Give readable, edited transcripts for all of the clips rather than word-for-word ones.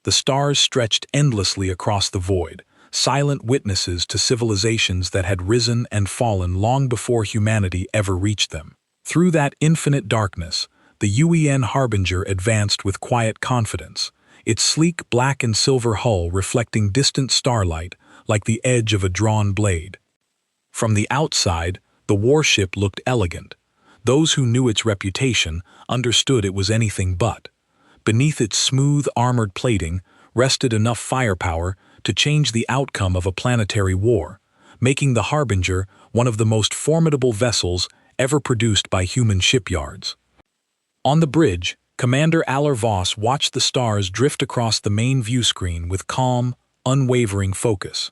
The stars stretched endlessly across the void, silent witnesses to civilizations that had risen and fallen long before humanity ever reached them. Through that infinite darkness, the UN Harbinger advanced with quiet confidence, its sleek black and silver hull reflecting distant starlight like the edge of a drawn blade. From the outside, the warship looked elegant. Those who knew its reputation understood it was anything but. Beneath its smooth, armored plating rested enough firepower to change the outcome of a planetary war, making the Harbinger one of the most formidable vessels ever produced by human shipyards. On the bridge, Commander Aller Voss watched the stars drift across the main view screen with calm, unwavering focus.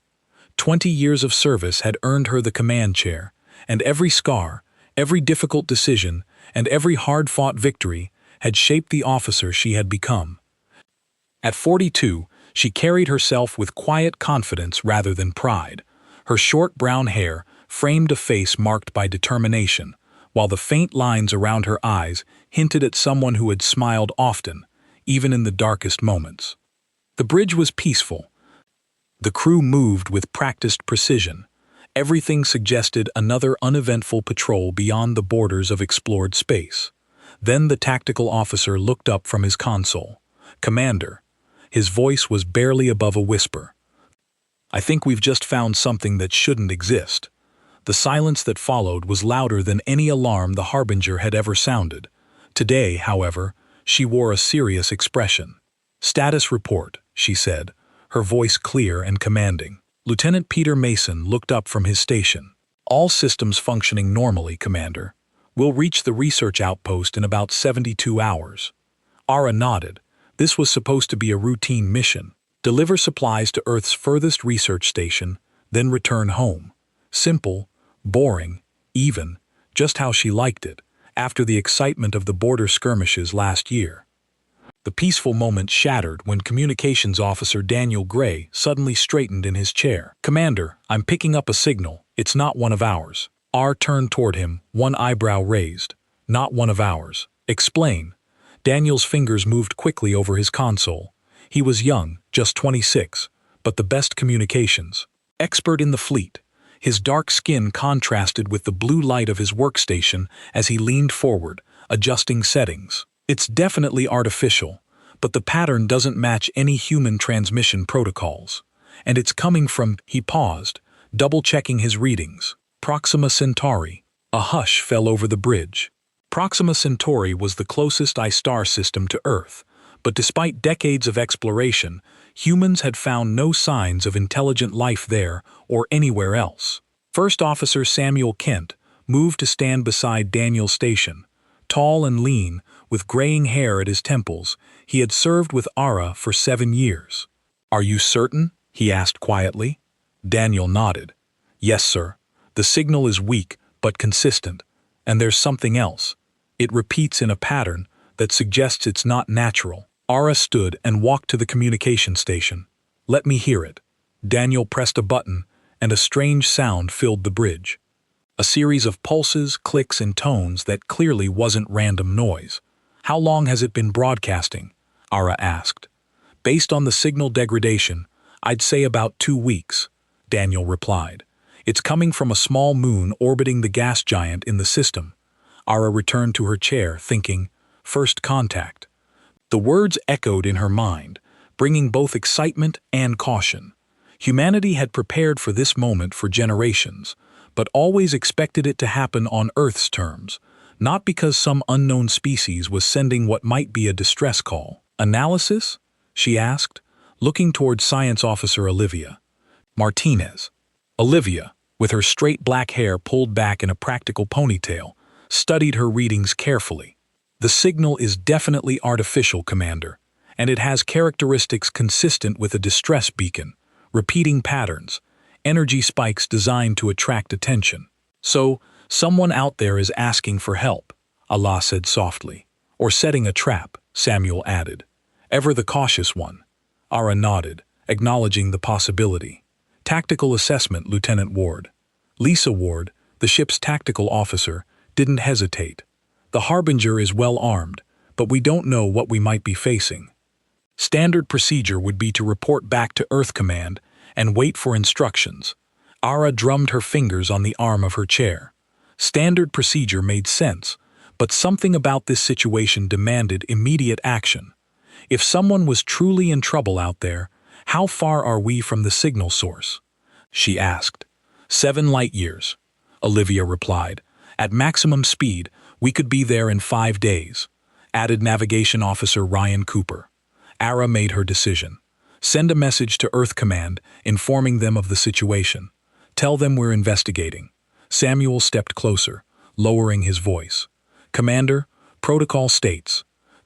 20 years of service had earned her the command chair, and every scar, every difficult decision, and every hard-fought victory had shaped the officer she had become. At 42, she carried herself with quiet confidence rather than pride. Her short brown hair framed a face marked by determination, while the faint lines around her eyes hinted at someone who had smiled often, even in the darkest moments. The bridge was peaceful. The crew moved with practiced precision. Everything suggested another uneventful patrol beyond the borders of explored space. Then the tactical officer looked up from his console. "Commander." His voice was barely above a whisper. "I think we've just found something that shouldn't exist." The silence that followed was louder than any alarm the Harbinger had ever sounded. Today, however, she wore a serious expression. "Status report," she said, her voice clear and commanding. Lieutenant Peter Mason looked up from his station. "All systems functioning normally, Commander. We'll reach the research outpost in about 72 hours. Ara nodded. This was supposed to be a routine mission. Deliver supplies to Earth's furthest research station, then return home. Simple, boring, even, just how she liked it, after the excitement of the border skirmishes last year. The peaceful moment shattered when Communications Officer Daniel Gray suddenly straightened in his chair. "Commander, I'm picking up a signal. It's not one of ours." R turned toward him, one eyebrow raised. "Not one of ours. Explain." Daniel's fingers moved quickly over his console. He was young, just 26, but the best communications. Expert in the fleet. His dark skin contrasted with the blue light of his workstation as he leaned forward, adjusting settings. "It's definitely artificial, but the pattern doesn't match any human transmission protocols. And it's coming from," he paused, double-checking his readings, "Proxima Centauri." A hush fell over the bridge. Proxima Centauri was the closest I-star system to Earth, but despite decades of exploration, humans had found no signs of intelligent life there or anywhere else. First Officer Samuel Kent moved to stand beside Daniel's station. Tall and lean, with graying hair at his temples, he had served with Ara for 7 years. "Are you certain?" he asked quietly. Daniel nodded. "Yes, sir. The signal is weak but consistent, and there's something else. It repeats in a pattern that suggests it's not natural." Ara stood and walked to the communication station. "Let me hear it." Daniel pressed a button, and a strange sound filled the bridge. A series of pulses, clicks, and tones that clearly wasn't random noise. "How long has it been broadcasting?" Ara asked. "Based on the signal degradation, I'd say about 2 weeks," Daniel replied. "It's coming from a small moon orbiting the gas giant in the system." Ara returned to her chair, thinking, "First contact." The words echoed in her mind, bringing both excitement and caution. Humanity had prepared for this moment for generations, but always expected it to happen on Earth's terms, not because some unknown species was sending what might be a distress call. "Analysis?" she asked, looking toward Science Officer Olivia Martinez. Olivia, with her straight black hair pulled back in a practical ponytail, studied her readings carefully. "The signal is definitely artificial, Commander, and it has characteristics consistent with a distress beacon, repeating patterns, energy spikes designed to attract attention. So, someone out there is asking for help," Allah said softly. "Or setting a trap," Samuel added. "Ever the cautious one." Ara nodded, acknowledging the possibility. "Tactical assessment, Lieutenant Ward." Lisa Ward, the ship's tactical officer, didn't hesitate. "The Harbinger is well armed, but we don't know what we might be facing." Standard procedure would be to report back to Earth Command and wait for instructions. Ara drummed her fingers on the arm of her chair. Standard procedure made sense, but something about this situation demanded immediate action. If someone was truly in trouble out there, how far are we from the signal source? She asked. 7 light-years, Olivia replied. At maximum speed, we could be there in 5 days, added Navigation Officer Ryan Cooper. Ara made her decision. Send a message to Earth Command informing them of the situation. Tell them we're investigating. Samuel stepped closer, lowering his voice. Commander, protocol states.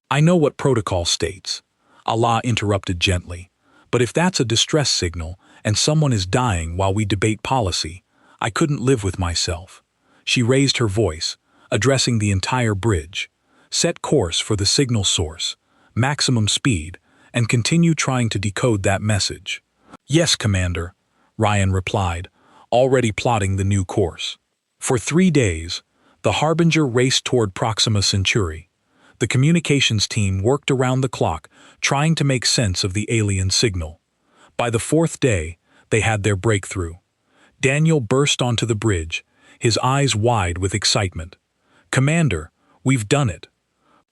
I know what protocol states. Allah interrupted gently. But if that's a distress signal and someone is dying while we debate policy, I couldn't live with myself. She raised her voice, addressing the entire bridge. Set course for the signal source, maximum speed, and continue trying to decode that message. Yes, Commander, Ryan replied, already plotting the new course. For 3 days, the Harbinger raced toward Proxima Centauri. The communications team worked around the clock, trying to make sense of the alien signal. By the 4th day, they had their breakthrough. Daniel burst onto the bridge, his eyes wide with excitement. Commander, we've done it.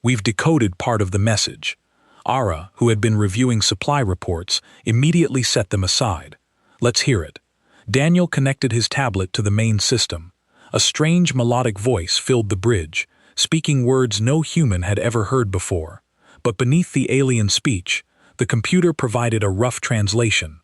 We've decoded part of the message. Ara, who had been reviewing supply reports, immediately set them aside. Let's hear it. Daniel connected his tablet to the main system. A strange melodic voice filled the bridge, speaking words no human had ever heard before. But beneath the alien speech, the computer provided a rough translation.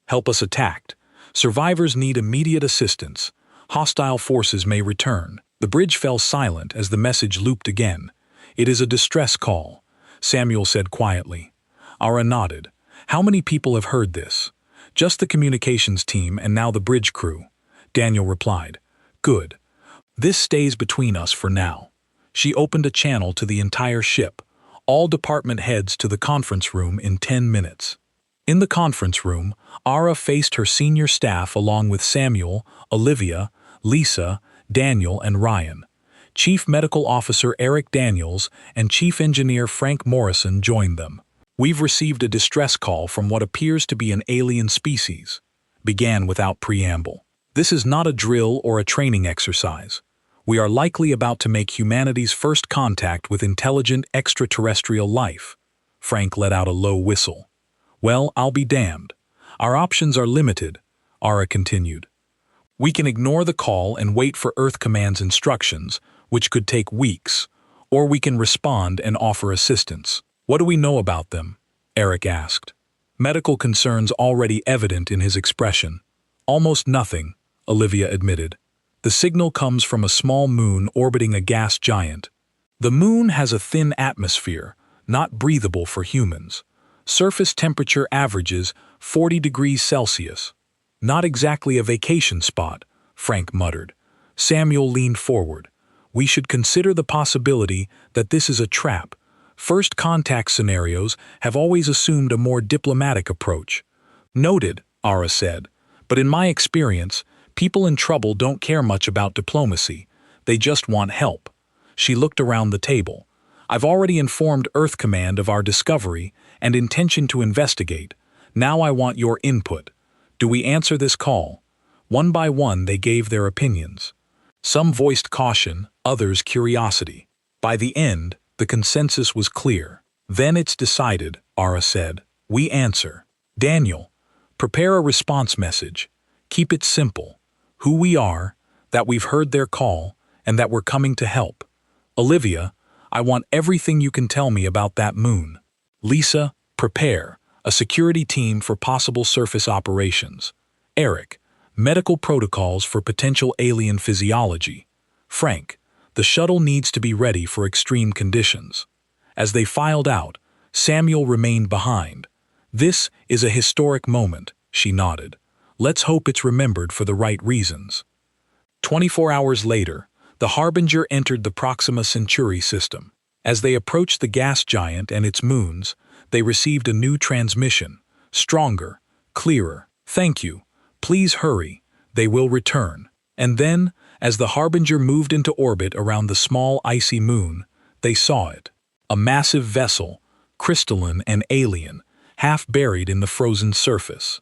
Help us attacked. Survivors need immediate assistance. Hostile forces may return. The bridge fell silent as the message looped again. It is a distress call, Samuel said quietly. Ara nodded. How many people have heard this? Just the communications team and now the bridge crew. Daniel replied. Good. This stays between us for now. She opened a channel to the entire ship. All department heads to the conference room in 10 minutes. In the conference room, Ara faced her senior staff along with Samuel, Olivia, Lisa, Daniel, and Ryan. Chief Medical Officer Eric Daniels and Chief Engineer Frank Morrison joined them. We've received a distress call from what appears to be an alien species. Began without preamble. This is not a drill or a training exercise. We are likely about to make humanity's first contact with intelligent extraterrestrial life. Frank let out a low whistle. Well, I'll be damned. Our options are limited, Ara continued. We can ignore the call and wait for Earth Command's instructions, which could take weeks, or we can respond and offer assistance. What do we know about them? Eric asked. Medical concerns already evident in his expression. Almost nothing, Olivia admitted. The signal comes from a small moon orbiting a gas giant. The moon has a thin atmosphere, not breathable for humans. Surface temperature averages 40 degrees Celsius. Not exactly a vacation spot, Frank muttered. Samuel leaned forward. We should consider the possibility that this is a trap. First contact scenarios have always assumed a more diplomatic approach. Noted, Ara said, but in my experience, people in trouble don't care much about diplomacy. They just want help. She looked around the table. I've already informed Earth Command of our discovery and intention to investigate. Now I want your input. Do we answer this call? One by one they gave their opinions. Some voiced caution, others curiosity. By the end, the consensus was clear. Then it's decided, Ara said. We answer. Daniel, prepare a response message. Keep it simple. Who we are, that we've heard their call, and that we're coming to help. Olivia, I want everything you can tell me about that moon. Lisa, prepare. A security team for possible surface operations. Eric, medical protocols for potential alien physiology. Frank, the shuttle needs to be ready for extreme conditions. As they filed out, Samuel remained behind. This is a historic moment, she nodded. Let's hope it's remembered for the right reasons. 24 hours later, the Harbinger entered the Proxima Centauri system. As they approached the gas giant and its moons, they received a new transmission, stronger, clearer. Thank you. Please hurry. They will return. And then, as the Harbinger moved into orbit around the small icy moon, they saw it. A massive vessel, crystalline and alien, half buried in the frozen surface.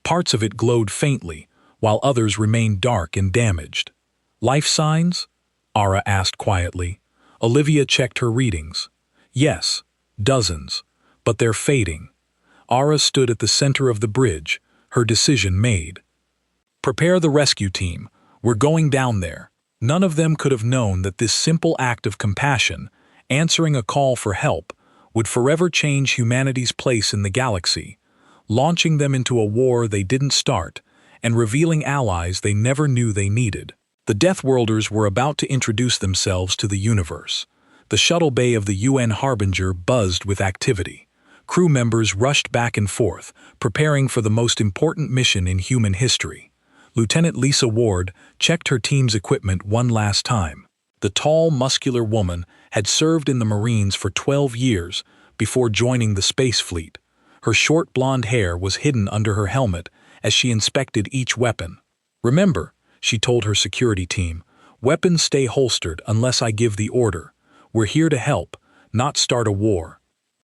Parts of it glowed faintly, while others remained dark and damaged. "Life signs?" Ara asked quietly. Olivia checked her readings. "Yes, dozens, but they're fading." Ara stood at the center of the bridge, her decision made. "Prepare the rescue team. We're going down there." None of them could have known that this simple act of compassion, answering a call for help, would forever change humanity's place in the galaxy, launching them into a war they didn't start and revealing allies they never knew they needed. The Deathworlders were about to introduce themselves to the universe. The shuttle bay of the UN Harbinger buzzed with activity. Crew members rushed back and forth, preparing for the most important mission in human history. Lieutenant Lisa Ward checked her team's equipment one last time. The tall, muscular woman had served in the Marines for 12 years before joining the space fleet. Her short blonde hair was hidden under her helmet as she inspected each weapon. "Remember," she told her security team, "weapons stay holstered unless I give the order. We're here to help, not start a war."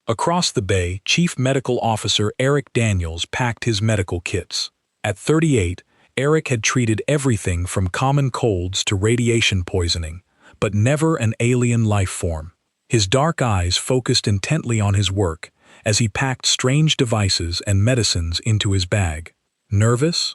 Across the bay, Chief Medical Officer Eric Daniels packed his medical kits. At 38, Eric had treated everything from common colds to radiation poisoning, but never an alien life form. His dark eyes focused intently on his work as he packed strange devices and medicines into his bag. "Nervous?"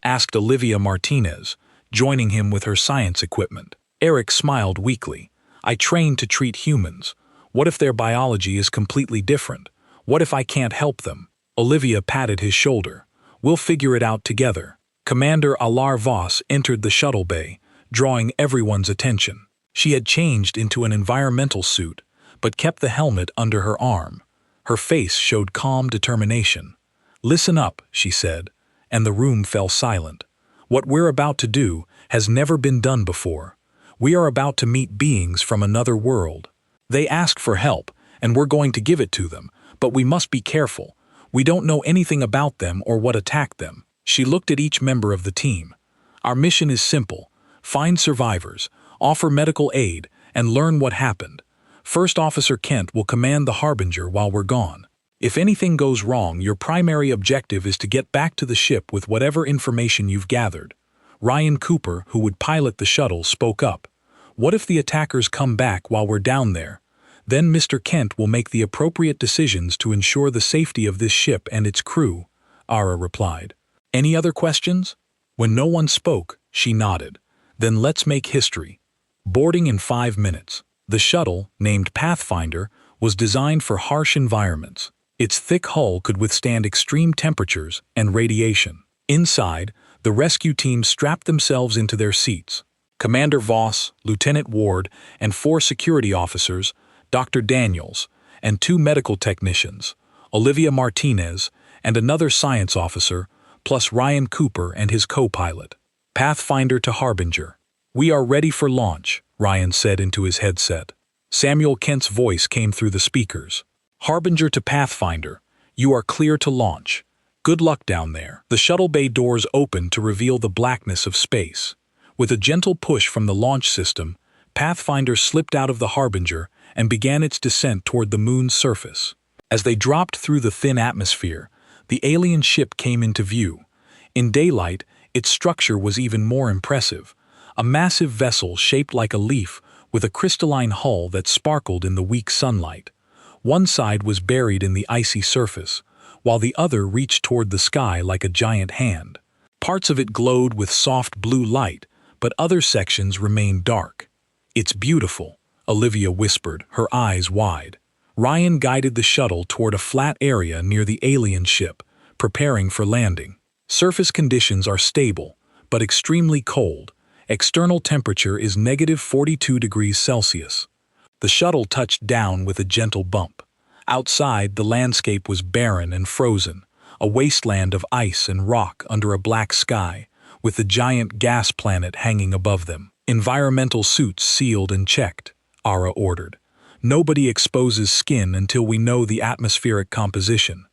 asked Olivia Martinez, joining him with her science equipment. Eric smiled weakly. "I trained to treat humans. What if their biology is completely different? What if I can't help them?" Olivia patted his shoulder. "We'll figure it out together." Commander Alar Voss entered the shuttle bay, drawing everyone's attention. She had changed into an environmental suit, but kept the helmet under her arm. Her face showed calm determination. "Listen up," she said, and the room fell silent. "What we're about to do has never been done before. We are about to meet beings from another world. They ask for help, and we're going to give it to them, but we must be careful. We don't know anything about them or what attacked them." She looked at each member of the team. "Our mission is simple. Find survivors, offer medical aid, and learn what happened. First Officer Kent will command the Harbinger while we're gone. If anything goes wrong, your primary objective is to get back to the ship with whatever information you've gathered." Ryan Cooper, who would pilot the shuttle, spoke up. "What if the attackers come back while we're down there? Then Mr. Kent will make the appropriate decisions to ensure the safety of this ship and its crew," Ara replied. "Any other questions?" When no one spoke, she nodded. "Then let's make history." Boarding in 5 minutes. The shuttle, named Pathfinder, was designed for harsh environments. Its thick hull could withstand extreme temperatures and radiation. Inside, the rescue team strapped themselves into their seats. Commander Voss, Lieutenant Ward, and 4 security officers, Dr. Daniels, and 2 medical technicians, Olivia Martinez, and another science officer, plus Ryan Cooper and his co-pilot. Pathfinder to Harbinger. "We are ready for launch," Ryan said into his headset. Samuel Kent's voice came through the speakers. "Harbinger to Pathfinder, you are clear to launch. Good luck down there." The shuttle bay doors opened to reveal the blackness of space. With a gentle push from the launch system, Pathfinder slipped out of the Harbinger and began its descent toward the moon's surface. As they dropped through the thin atmosphere, the alien ship came into view. In daylight, its structure was even more impressive. A massive vessel shaped like a leaf with a crystalline hull that sparkled in the weak sunlight. One side was buried in the icy surface, while the other reached toward the sky like a giant hand. Parts of it glowed with soft blue light, but other sections remained dark. "It's beautiful," Olivia whispered, her eyes wide. Ryan guided the shuttle toward a flat area near the alien ship, preparing for landing. Surface conditions are stable, but extremely cold. External temperature is -42 degrees Celsius. The shuttle touched down with a gentle bump. Outside, the landscape was barren and frozen, a wasteland of ice and rock under a black sky, with the giant gas planet hanging above them. "Environmental suits sealed and checked," Ara ordered. "Nobody exposes skin until we know the atmospheric composition."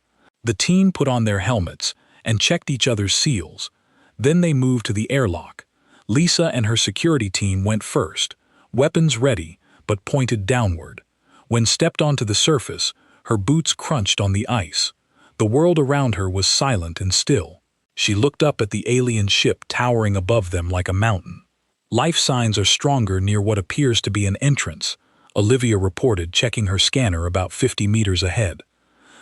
The team put on their helmets and checked each other's seals. Then they moved to the airlock. Lisa and her security team went first, weapons ready, but pointed downward. When stepped onto the surface, Her boots crunched on the ice. The world around her was silent and still. She looked up at the alien ship towering above them like a mountain. "Life signs are stronger near what appears to be an entrance," Olivia reported, checking her scanner about 50 meters ahead.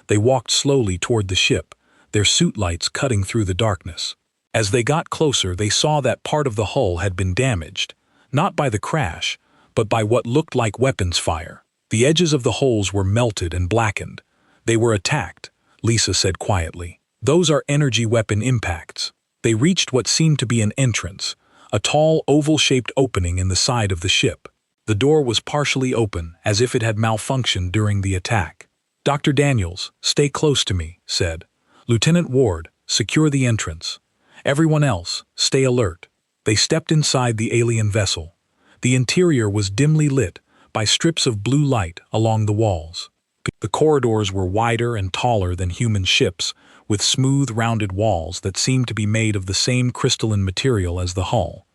They walked slowly toward the ship, their suit lights cutting through the darkness. As they got closer, they saw that part of the hull had been damaged, not by the crash, but by what looked like weapons fire. The edges of the holes were melted and blackened. "They were attacked," Lisa said quietly. "Those are energy weapon impacts." They reached what seemed to be an entrance, a tall, oval-shaped opening in the side of the ship. The door was partially open, as if it had malfunctioned during the attack. "Dr. Daniels, stay close to me," said. "Lieutenant Ward, secure the entrance. Everyone else, stay alert." They stepped inside the alien vessel. The interior was dimly lit by strips of blue light along the walls. The corridors were wider and taller than human ships, with smooth, rounded walls that seemed to be made of the same crystalline material as the hull.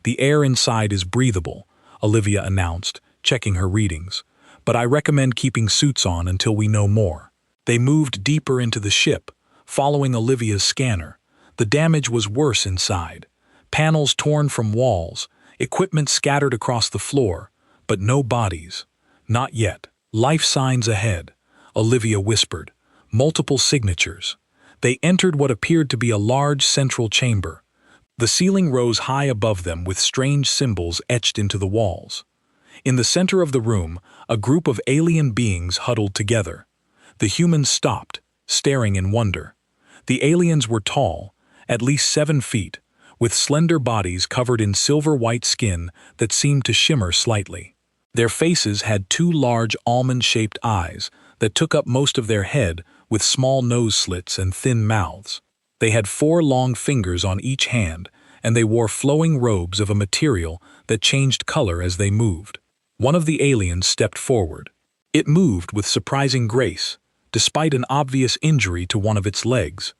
"The air inside is breathable," Olivia announced, checking her readings, "but I recommend keeping suits on until we know more." They moved deeper into the ship, following Olivia's scanner. The damage was worse inside. Panels torn from walls, equipment scattered across the floor, but no bodies. "Not yet. Life signs ahead," Olivia whispered. "Multiple signatures." They entered what appeared to be a large central chamber. The ceiling rose high above them with strange symbols etched into the walls. In the center of the room, a group of alien beings huddled together. The humans stopped, staring in wonder. The aliens were tall, at least 7 feet, with slender bodies covered in silver-white skin that seemed to shimmer slightly. Their faces had 2 large almond-shaped eyes that took up most of their head, with small nose slits and thin mouths. They had 4 long fingers on each hand, and they wore flowing robes of a material that changed color as they moved. One of the aliens stepped forward. It moved with surprising grace, despite an obvious injury to one of its legs.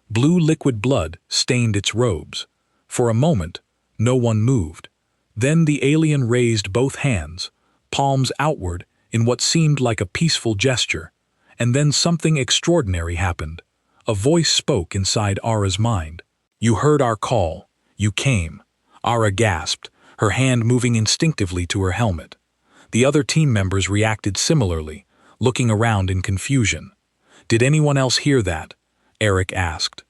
Blue liquid blood stained its robes. For a moment, no one moved. Then the alien raised both hands, palms outward in what seemed like a peaceful gesture, and then something extraordinary happened. A voice spoke inside Ara's mind. "You heard our call. You came." Ara gasped, her hand moving instinctively to her helmet. The other team members reacted similarly, looking around in confusion. "Did anyone else hear that?" Eric asked.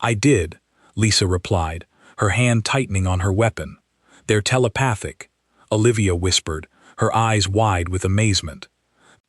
"I did," Lisa replied, her hand tightening on her weapon. "They're telepathic," Olivia whispered, her eyes wide with amazement.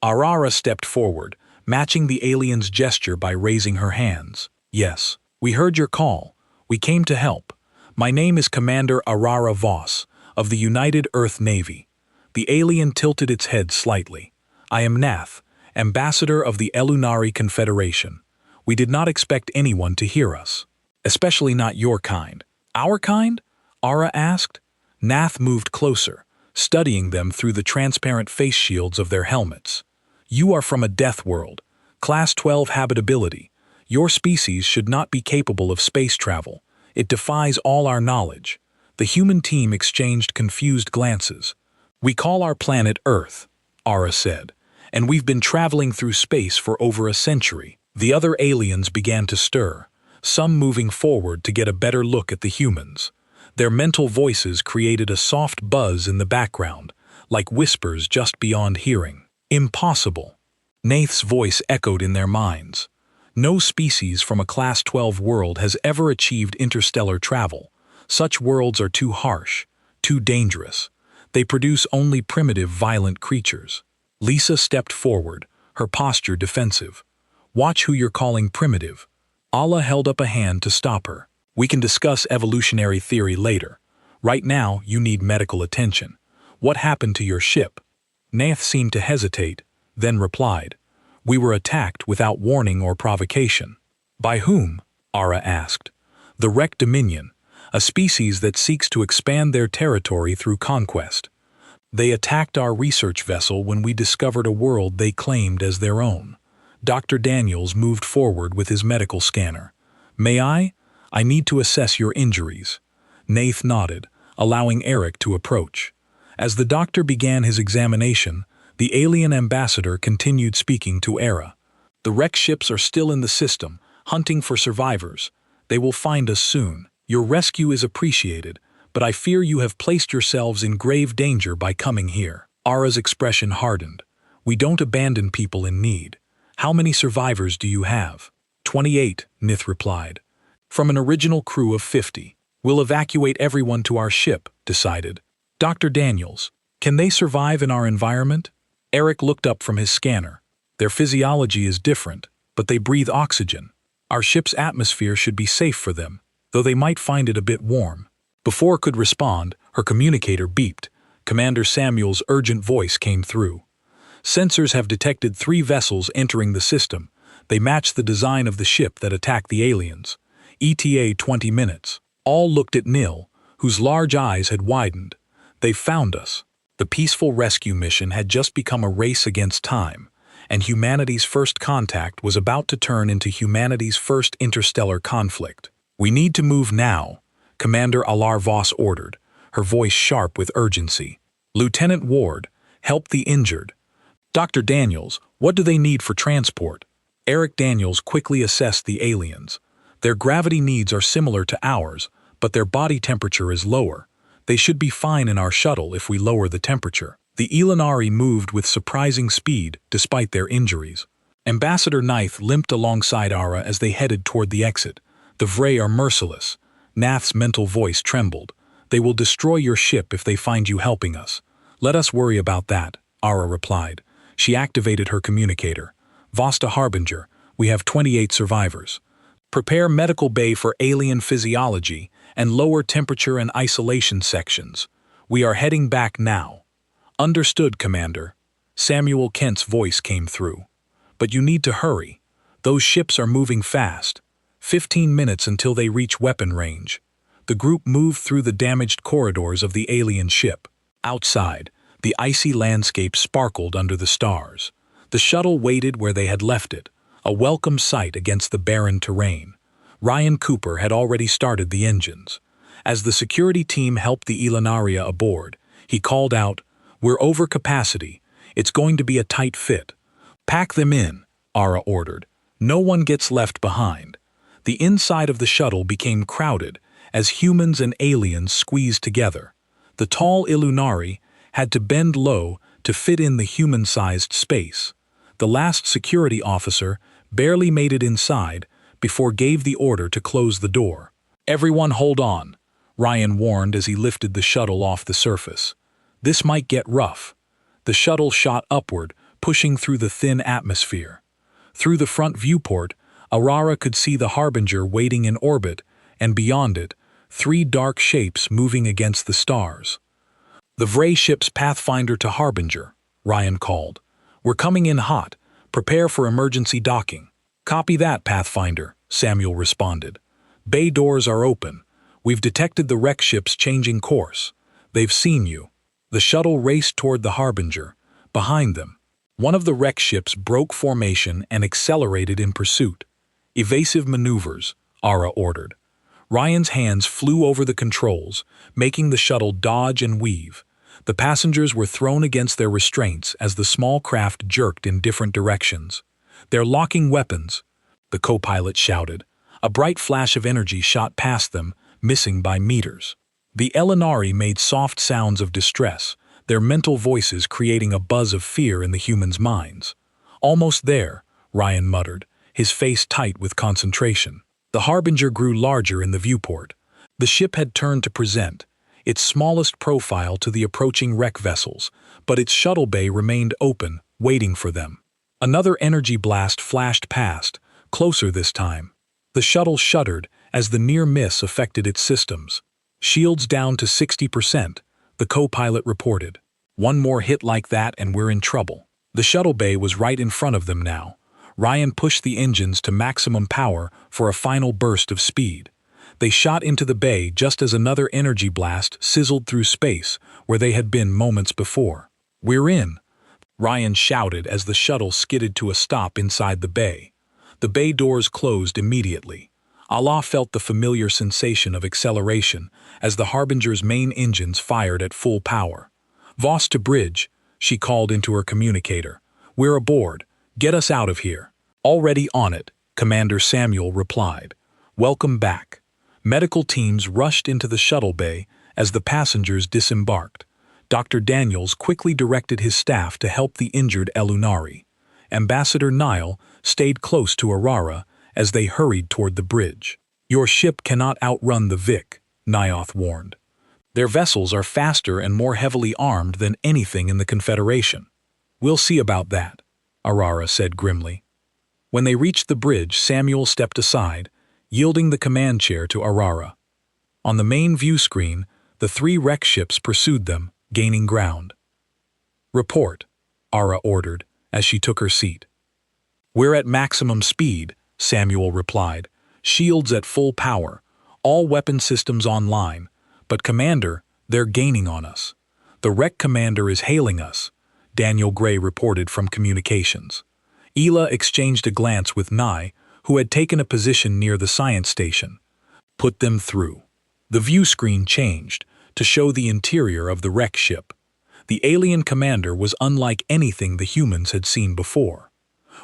Arara stepped forward, matching the alien's gesture by raising her hands. "Yes, we heard your call. We came to help. My name is Commander Arara Voss, of the United Earth Navy." The alien tilted its head slightly. "I am Nath, ambassador of the Elunari Confederation. We did not expect anyone to hear us. Especially not your kind." "Our kind?" Ara asked. Nath moved closer, studying them through the transparent face shields of their helmets. "You are from a death world, Class 12 habitability. Your species should not be capable of space travel. It defies all our knowledge." The human team exchanged confused glances. "We call our planet Earth," Ara said, "and we've been traveling through space for over a century." The other aliens began to stir, some moving forward to get a better look at the humans. Their mental voices created a soft buzz in the background, like whispers just beyond hearing. "Impossible." Nath's voice echoed in their minds. "No species from a Class 12 world has ever achieved interstellar travel. Such worlds are too harsh, too dangerous. They produce only primitive, violent creatures." Lisa stepped forward, her posture defensive. "Watch who you're calling primitive." Allah held up a hand to stop her. "We can discuss evolutionary theory later. Right now, you need medical attention. What happened to your ship?" Nath seemed to hesitate, then replied, "We were attacked without warning or provocation." "By whom?" Ara asked. "The Wreck Dominion, a species that seeks to expand their territory through conquest. They attacked our research vessel when we discovered a world they claimed as their own." Dr. Daniels moved forward with his medical scanner. "May I? I need to assess your injuries." Nath nodded, allowing Eric to approach. As the doctor began his examination, the alien ambassador continued speaking to Era. The wreck ships are still in the system, hunting for survivors. They will find us soon. Your rescue is appreciated, but I fear you have placed yourselves in grave danger by coming here." Ara's expression hardened. "We don't abandon people in need. How many survivors do you have?" 28, Nith replied. "From an original crew of 50. We'll evacuate everyone to our ship," decided. "Dr. Daniels, can they survive in our environment?" Eric looked up from his scanner. "Their physiology is different, but they breathe oxygen. Our ship's atmosphere should be safe for them, though they might find it a bit warm." Before could respond, her communicator beeped. Commander Samuel's urgent voice came through. "Sensors have detected 3 vessels entering the system. They match the design of the ship that attacked the aliens. ETA 20 minutes. All looked at Nil, whose large eyes had widened. "They found us." The peaceful rescue mission had just become a race against time, and humanity's first contact was about to turn into humanity's first interstellar conflict. "We need to move now," Commander Alar Voss ordered, her voice sharp with urgency. "Lieutenant Ward, help the injured." "Dr. Daniels, what do they need for transport?" Eric Daniels quickly assessed the aliens. "Their gravity needs are similar to ours, but their body temperature is lower. They should be fine in our shuttle if we lower the temperature." The Elanari moved with surprising speed despite their injuries. Ambassador Neith limped alongside Ara as they headed toward the exit. "The Vray are merciless." Nath's mental voice trembled. "They will destroy your ship if they find you helping us." "Let us worry about that," Ara replied. She activated her communicator. "Vasta Harbinger, we have 28 survivors. Prepare medical bay for alien physiology and lower temperature and isolation sections. We are heading back now." "Understood, Commander." Samuel Kent's voice came through. "But you need to hurry. Those ships are moving fast. 15 minutes until they reach weapon range." The group moved through the damaged corridors of the alien ship. Outside, the icy landscape sparkled under the stars. The shuttle waited where they had left it, a welcome sight against the barren terrain. Ryan Cooper had already started the engines. As the security team helped the Elanaria aboard, he called out, "We're over capacity. It's going to be a tight fit." "Pack them in," Ara ordered. "No one gets left behind." The inside of the shuttle became crowded as humans and aliens squeezed together. The tall Illuminari had to bend low to fit in the human-sized space. The last security officer barely made it inside before gave the order to close the door. "Everyone hold on," Ryan warned as he lifted the shuttle off the surface. "This might get rough." The shuttle shot upward, pushing through the thin atmosphere. Through the front viewport, Aurora could see the Harbinger waiting in orbit, and beyond it, 3 dark shapes moving against the stars. "The Vray ship's Pathfinder to Harbinger," Ryan called. "We're coming in hot. Prepare for emergency docking." "Copy that, Pathfinder," Samuel responded. "Bay doors are open. We've detected the wreck ships changing course. They've seen you." The shuttle raced toward the Harbinger. Behind them, one of the wreck ships broke formation and accelerated in pursuit. "Evasive maneuvers," Ara ordered. Ryan's hands flew over the controls, making the shuttle dodge and weave. The passengers were thrown against their restraints as the small craft jerked in different directions. "They're locking weapons," the co-pilot shouted. A bright flash of energy shot past them, missing by meters. The Elanari made soft sounds of distress, their mental voices creating a buzz of fear in the humans' minds. "Almost there," Ryan muttered, his face tight with concentration. The Harbinger grew larger in the viewport. The ship had turned to present, its smallest profile to the approaching wreck vessels, but its shuttle bay remained open, waiting for them. Another energy blast flashed past, closer this time. The shuttle shuddered as the near miss affected its systems. "Shields down to 60%, the co-pilot reported. "One more hit like that and we're in trouble." The shuttle bay was right in front of them now. Ryan pushed the engines to maximum power for a final burst of speed. They shot into the bay just as another energy blast sizzled through space where they had been moments before. "We're in," Ryan shouted as the shuttle skidded to a stop inside the bay. The bay doors closed immediately. Allah felt the familiar sensation of acceleration as the Harbinger's main engines fired at full power. "Voss to bridge," she called into her communicator. "We're aboard. Get us out of here." "Already on it," Commander Samuel replied. "Welcome back." Medical teams rushed into the shuttle bay as the passengers disembarked. Dr. Daniels quickly directed his staff to help the injured Elunari. Ambassador Nile stayed close to Arara as they hurried toward the bridge. "Your ship cannot outrun the Vic," Nioth warned. "Their vessels are faster and more heavily armed than anything in the Confederation." "We'll see about that," Arara said grimly. When they reached the bridge, Samuel stepped aside, yielding the command chair to Arara. On the main view screen, the 3 wreck ships pursued them, gaining ground. "Report," Ara ordered as she took her seat. "We're at maximum speed," Samuel replied. "Shields at full power, all weapon systems online. But Commander, they're gaining on us." "The wreck commander is hailing us," Daniel Gray reported from communications. Ela exchanged a glance with Nye, who had taken a position near the science station. "Put them through." The view screen changed to show the interior of the wreck ship. The alien commander was unlike anything the humans had seen before.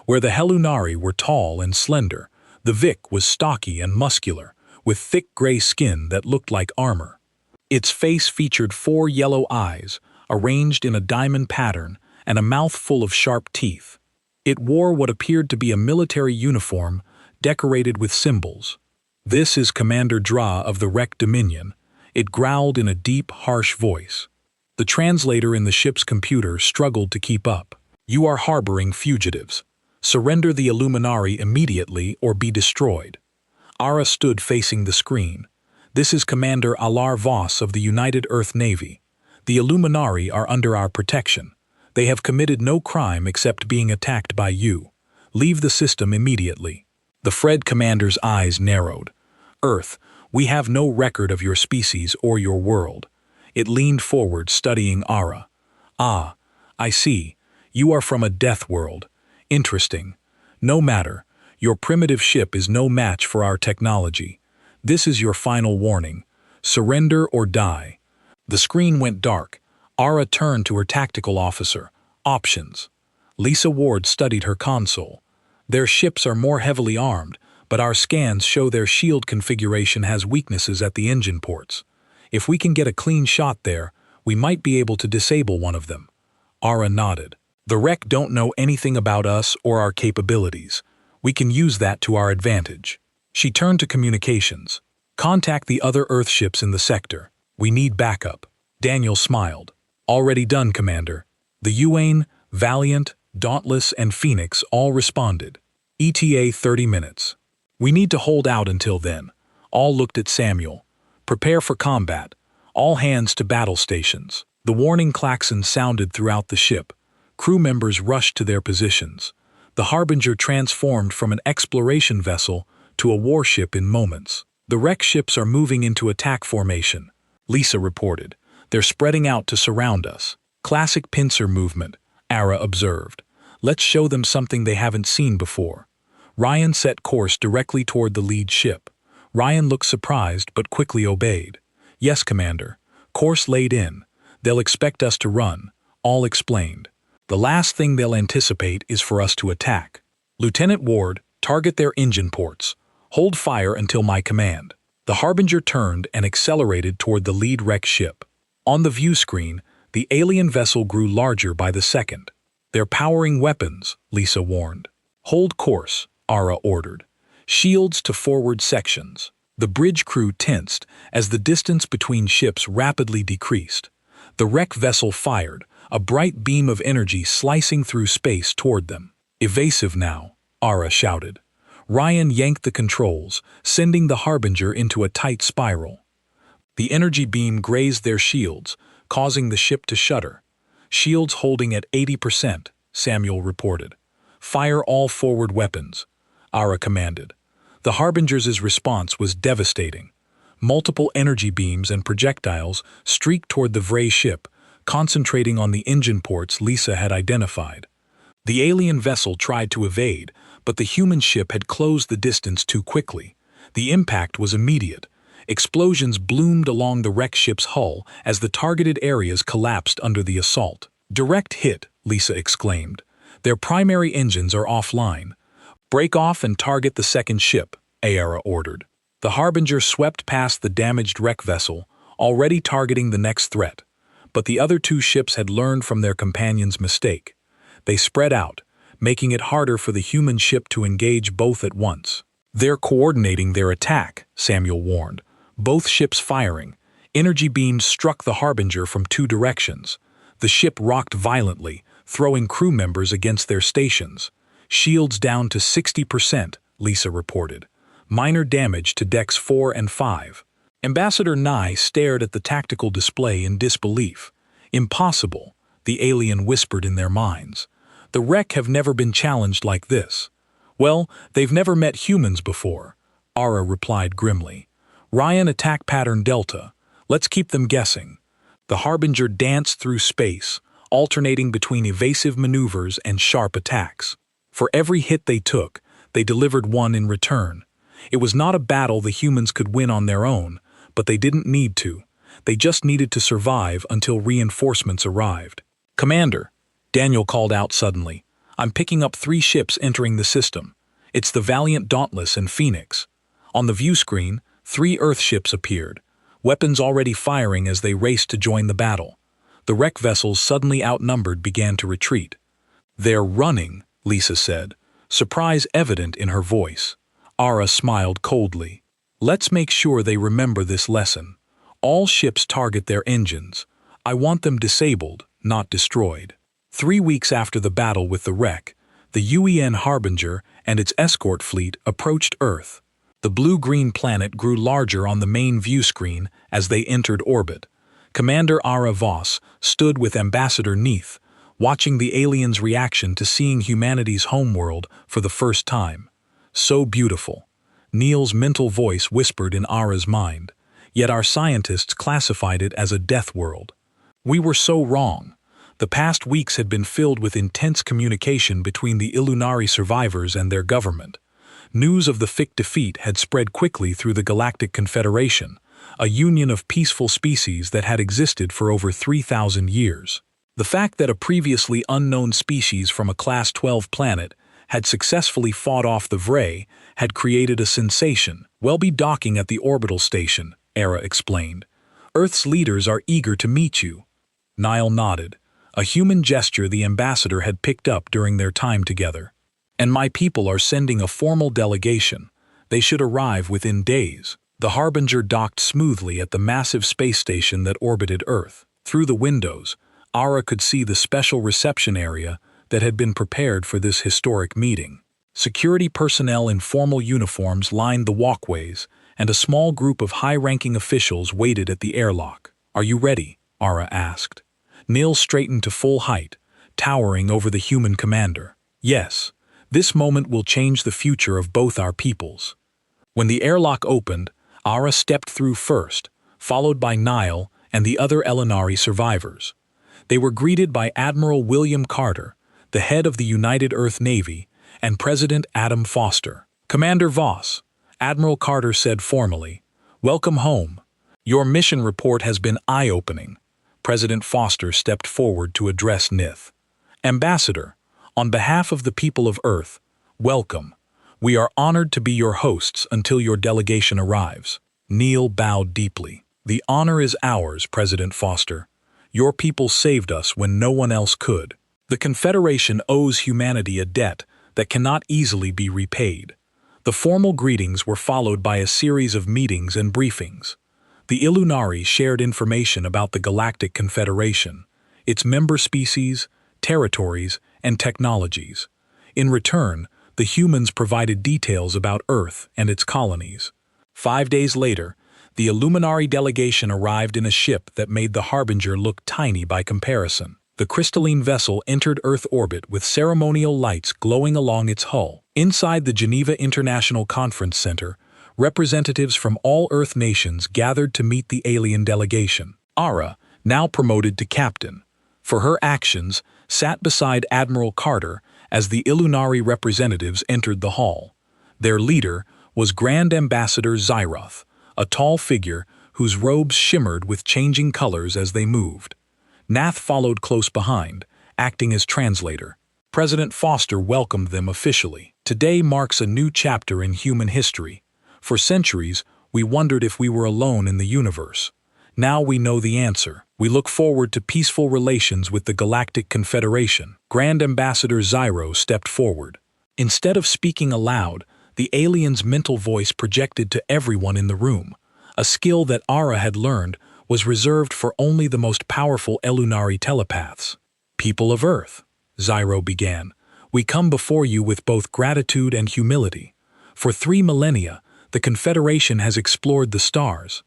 Where the Helunari were tall and slender, the Vic was stocky and muscular, with thick gray skin that looked like armor. Its face featured 4 yellow eyes, arranged in a diamond pattern, and a mouth full of sharp teeth. It wore what appeared to be a military uniform decorated with symbols. "This is Commander Dra of the Wreck Dominion," it growled in a deep, harsh voice. The translator in the ship's computer struggled to keep up. "You are harboring fugitives. Surrender the Illuminari immediately or be destroyed." Ara stood facing the screen. "This is Commander Alar Voss of the United Earth Navy. The Illuminari are under our protection. They have committed no crime except being attacked by you. Leave the system immediately." The Fred commander's eyes narrowed. "Earth, we have no record of your species or your world." It leaned forward, studying Ara. "Ah, I see. You are from a death world. Interesting. No matter. Your primitive ship is no match for our technology. This is your final warning. Surrender or die." The screen went dark. Ara turned to her tactical officer. "Options." Lisa Ward studied her console. "Their ships are more heavily armed, but our scans show their shield configuration has weaknesses at the engine ports. If we can get a clean shot there, we might be able to disable one of them." Ara nodded. "The wreck don't know anything about us or our capabilities. We can use that to our advantage." She turned to communications. "Contact the other Earth ships in the sector. We need backup." Daniel smiled. "Already done, Commander." The Uane, Valiant, Dauntless, and Phoenix all responded. ETA 30 minutes. "We need to hold out until then." All looked at Samuel. "Prepare for combat. All hands to battle stations." The warning klaxon sounded throughout the ship. Crew members rushed to their positions. The Harbinger transformed from an exploration vessel to a warship in moments. "The wreck ships are moving into attack formation," Lisa reported. "They're spreading out to surround us." "Classic pincer movement," Ara observed. "Let's show them something they haven't seen before." Ryan set course directly toward the lead ship. Ryan looked surprised but quickly obeyed. "Yes, Commander. Course laid in. They'll expect us to run," all explained. "The last thing they'll anticipate is for us to attack. Lieutenant Ward, target their engine ports. Hold fire until my command." The Harbinger turned and accelerated toward the lead wreck ship. On the view screen, the alien vessel grew larger by the second. "They're powering weapons," Lisa warned. "Hold course," Ara ordered. "Shields to forward sections." The bridge crew tensed as the distance between ships rapidly decreased. The wreck vessel fired, a bright beam of energy slicing through space toward them. "Evasive now," Ara shouted. Ryan yanked the controls, sending the Harbinger into a tight spiral. The energy beam grazed their shields, causing the ship to shudder. "Shields holding at 80%, Samuel reported. "Fire all forward weapons," Ara commanded. The Harbinger's response was devastating. Multiple energy beams and projectiles streaked toward the Vray ship, concentrating on the engine ports Lisa had identified. The alien vessel tried to evade, but the human ship had closed the distance too quickly. The impact was immediate. Explosions bloomed along the wreck ship's hull as the targeted areas collapsed under the assault. "Direct hit," Lisa exclaimed. "Their primary engines are offline. "Break off and target the second ship," Aera ordered. The Harbinger swept past the damaged wreck vessel, already targeting the next threat. But the other two ships had learned from their companion's mistake. They spread out, making it harder for the human ship to engage both at once. "They're coordinating their attack," Samuel warned. Both ships firing. Energy beams struck the Harbinger from two directions. The ship rocked violently, throwing crew members against their stations. "Shields down to 60%, Lisa reported. "Minor damage to decks 4 and 5. Ambassador Nye stared at the tactical display in disbelief. "Impossible," the alien whispered in their minds. "The wreck have never been challenged like this." "Well, they've never met humans before," Ara replied grimly. "Ryan attack pattern Delta. Let's keep them guessing." The Harbinger danced through space, alternating between evasive maneuvers and sharp attacks. For every hit they took, they delivered one in return. It was not a battle the humans could win on their own, but they didn't need to. They just needed to survive until reinforcements arrived. "Commander," Daniel called out suddenly, "I'm picking up 3 ships entering the system. It's the Valiant Dauntless and Phoenix." On the view screen, 3 Earth ships appeared, weapons already firing as they raced to join the battle. The wreck vessels, suddenly outnumbered, began to retreat. "They're running," Lisa said, surprise evident in her voice. Ara smiled coldly. "Let's make sure they remember this lesson. All ships target their engines. I want them disabled, not destroyed." 3 weeks after the battle with the wreck, the UEN Harbinger and its escort fleet approached Earth. The blue-green planet grew larger on the main view screen as they entered orbit. Commander Ara Voss stood with Ambassador Neith, watching the aliens' reaction to seeing humanity's homeworld for the first time. "So beautiful," Neil's mental voice whispered in Ara's mind, "yet our scientists classified it as a death world. We were so wrong." The past weeks had been filled with intense communication between the Illuminari survivors and their government. News of the Fic defeat had spread quickly through the Galactic Confederation, a union of peaceful species that had existed for over 3,000 years. The fact that a previously unknown species from a Class 12 planet had successfully fought off the Vray had created a sensation. "We'll be docking at the orbital station," Era explained. "Earth's leaders are eager to meet you." Niall nodded, a human gesture the ambassador had picked up during their time together. "And my people are sending a formal delegation. They should arrive within days." The Harbinger docked smoothly at the massive space station that orbited Earth. Through the windows, Ara could see the special reception area that had been prepared for this historic meeting. Security personnel in formal uniforms lined the walkways, and a small group of high-ranking officials waited at the airlock. "Are you ready?" Ara asked. Neil straightened to full height, towering over the human commander. "Yes, this moment will change the future of both our peoples." When the airlock opened, Ara stepped through first, followed by Niall and the other Elinari survivors. They were greeted by Admiral William Carter, the head of the United Earth Navy, and President Adam Foster. "Commander Voss," Admiral Carter said formally, "welcome home. Your mission report has been eye-opening." President Foster stepped forward to address Nith. "Ambassador, on behalf of the people of Earth, welcome. We are honored to be your hosts until your delegation arrives." Neil bowed deeply. "The honor is ours, President Foster. Your people saved us when no one else could. The Confederation owes humanity a debt that cannot easily be repaid." The formal greetings were followed by a series of meetings and briefings. The Illuminari shared information about the Galactic Confederation, its member species, territories, and technologies. In return, the humans provided details about Earth and its colonies. 5 days later, the Illuminari delegation arrived in a ship that made the Harbinger look tiny by comparison. The crystalline vessel entered Earth orbit with ceremonial lights glowing along its hull. Inside the Geneva International Conference Center, representatives from all Earth nations gathered to meet the alien delegation. Ara, now promoted to captain, for her actions, sat beside Admiral Carter as the Illuminari representatives entered the hall. Their leader was Grand Ambassador Zyroth, a tall figure whose robes shimmered with changing colors as they moved. Nath followed close behind, acting as translator. President Foster welcomed them officially. Today marks a new chapter in human history. For centuries, we wondered if we were alone in the universe. Now we know the answer. We look forward to peaceful relations with the Galactic Confederation. Grand Ambassador Zyro stepped forward. Instead of speaking aloud, the alien's mental voice projected to everyone in the room. A skill that Ara had learned was reserved for only the most powerful Elunari telepaths. People of Earth, Zyro began, we come before you with both gratitude and humility. For 3 millennia, the Confederation has explored the stars.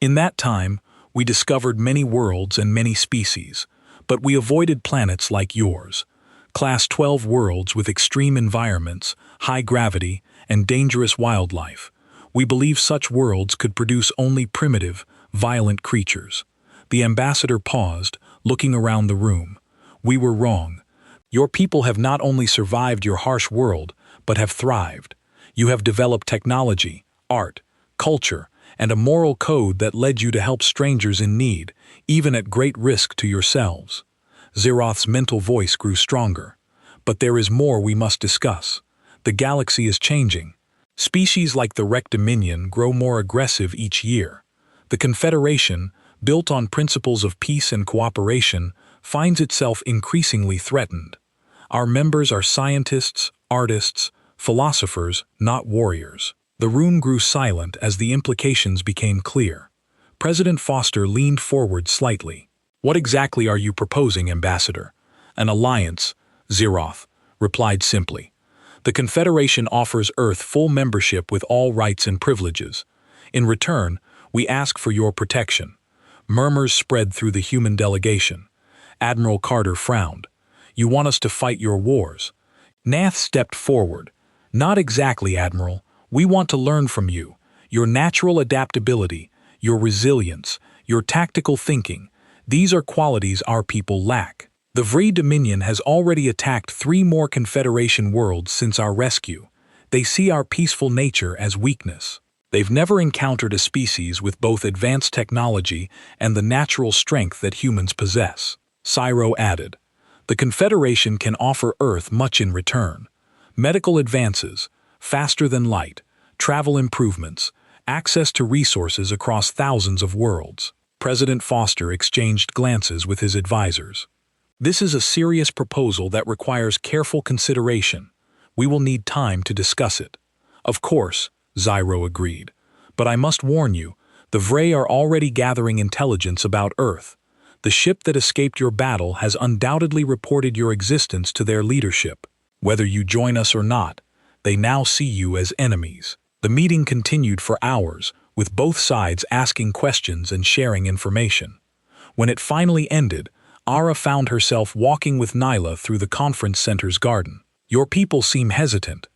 In that time, we discovered many worlds and many species, but we avoided planets like yours. Class 12 worlds with extreme environments, high gravity, and dangerous wildlife. We believe such worlds could produce only primitive, violent creatures. The ambassador paused, looking around the room. We were wrong. Your people have not only survived your harsh world, but have thrived. You have developed technology, art, culture, and a moral code that led you to help strangers in need, even at great risk to yourselves. Zeroth's mental voice grew stronger. But there is more we must discuss. The galaxy is changing. Species like the Rectominion grow more aggressive each year. The Confederation, built on principles of peace and cooperation, finds itself increasingly threatened. Our members are scientists, artists, philosophers, not warriors. The room grew silent as the implications became clear. President Foster leaned forward slightly. What exactly are you proposing, Ambassador? An alliance, Zeroth replied simply. The Confederation offers Earth full membership with all rights and privileges. In return, we ask for your protection. Murmurs spread through the human delegation. Admiral Carter frowned. You want us to fight your wars? Nath stepped forward. Not exactly, Admiral. We want to learn from you. Your natural adaptability, your resilience, your tactical thinking. These are qualities our people lack. The Vree Dominion has already attacked 3 more Confederation worlds since our rescue. They see our peaceful nature as weakness. They've never encountered a species with both advanced technology and the natural strength that humans possess. Cyro added, the Confederation can offer Earth much in return. Medical advances, faster than light, travel improvements, access to resources across thousands of worlds. President Foster exchanged glances with his advisors. This is a serious proposal that requires careful consideration. We will need time to discuss it. Of course, Zyro agreed. But I must warn you, the Vree are already gathering intelligence about Earth. The ship that escaped your battle has undoubtedly reported your existence to their leadership. Whether you join us or not, they now see you as enemies. The meeting continued for hours, with both sides asking questions and sharing information. When it finally ended, Ara found herself walking with Nyla through the conference center's garden. Your people seem hesitant,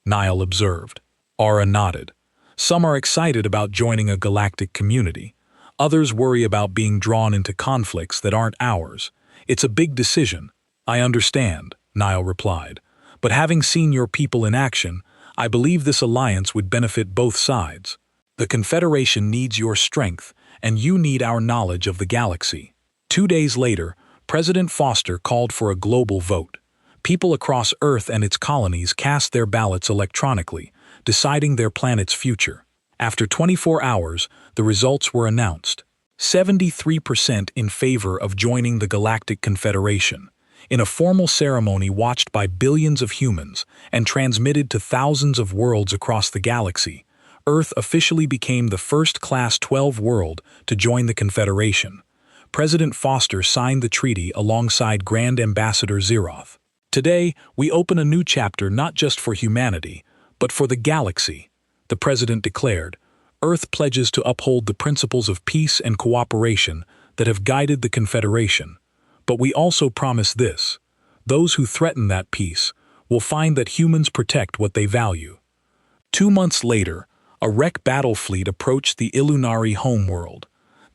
Nile observed. Ara nodded. Some are excited about joining a galactic community. Others worry about being drawn into conflicts that aren't ours. It's a big decision. I understand, Nile replied. But having seen your people in action, I believe this alliance would benefit both sides. The Confederation needs your strength, and you need our knowledge of the galaxy. 2 days later, President Foster called for a global vote. People across Earth and its colonies cast their ballots electronically, deciding their planet's future. After 24 hours, the results were announced. 73% in favor of joining the Galactic Confederation. In a formal ceremony watched by billions of humans and transmitted to thousands of worlds across the galaxy, Earth officially became the first Class 12 world to join the Confederation. President Foster signed the treaty alongside Grand Ambassador Zeroth. Today, we open a new chapter not just for humanity, but for the galaxy, the President declared. Earth pledges to uphold the principles of peace and cooperation that have guided the Confederation. But we also promise this: those who threaten that peace will find that humans protect what they value. 2 months later, a wreck battle fleet approached the Illuminari homeworld.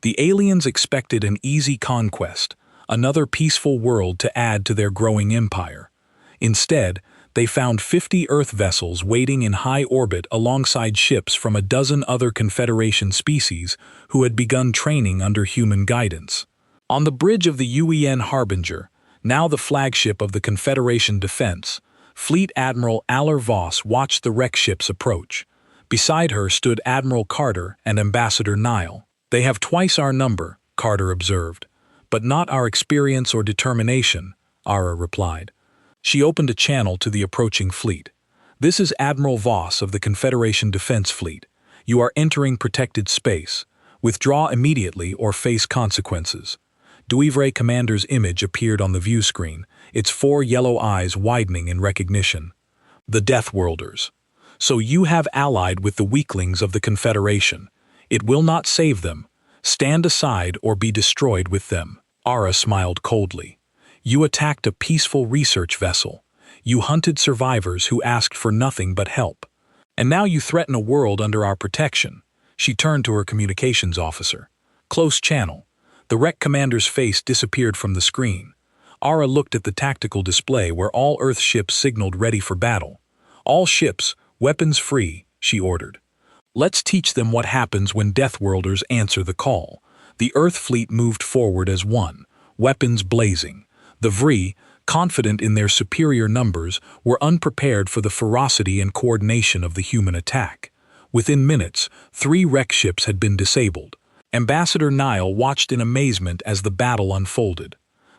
The aliens expected an easy conquest, another peaceful world to add to their growing empire. Instead, they found 50 Earth vessels waiting in high orbit alongside ships from a dozen other Confederation species who had begun training under human guidance. On the bridge of the UEN Harbinger, now the flagship of the Confederation defense, Fleet Admiral Aller Voss watched the wreck ships approach. Beside her stood Admiral Carter and Ambassador Nile. "They have twice our number," Carter observed. "But not our experience or determination," Ara replied. She opened a channel to the approaching fleet. "This is Admiral Voss of the Confederation Defense Fleet. You are entering protected space. Withdraw immediately or face consequences." Duivray Commander's image appeared on the view screen, its 4 yellow eyes widening in recognition. "The Deathworlders. So you have allied with the weaklings of the Confederation. It will not save them. Stand aside or be destroyed with them." Ara smiled coldly. "You attacked a peaceful research vessel. You hunted survivors who asked for nothing but help. And now you threaten a world under our protection." She turned to her communications officer. "Close channel." The wreck commander's face disappeared from the screen. Ara looked at the tactical display where all Earth ships signaled ready for battle. "All ships, weapons free," she ordered. "Let's teach them what happens when Deathworlders answer the call." The Earth fleet moved forward as one, weapons blazing. The Vree, confident in their superior numbers, were unprepared for the ferocity and coordination of the human attack. Within minutes, 3 wreck ships had been disabled. Ambassador Nile watched in amazement as the battle unfolded.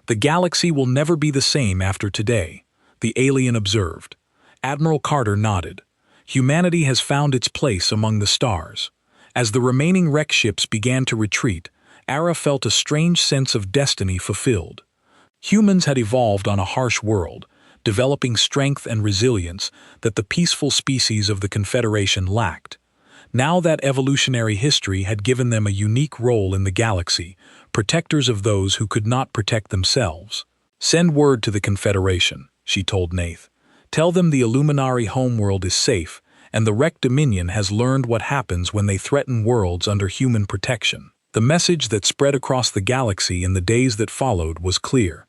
"The galaxy will never be the same after today," the alien observed. Admiral Carter nodded. "Humanity has found its place among the stars." As the remaining wreck ships began to retreat, Ara felt a strange sense of destiny fulfilled. Humans had evolved on a harsh world, developing strength and resilience that the peaceful species of the Confederation lacked. Now that evolutionary history had given them a unique role in the galaxy, protectors of those who could not protect themselves. "Send word to the Confederation," she told Nath. "Tell them the Illuminari homeworld is safe, and the Wreck Dominion has learned what happens when they threaten worlds under human protection." The message that spread across the galaxy in the days that followed was clear.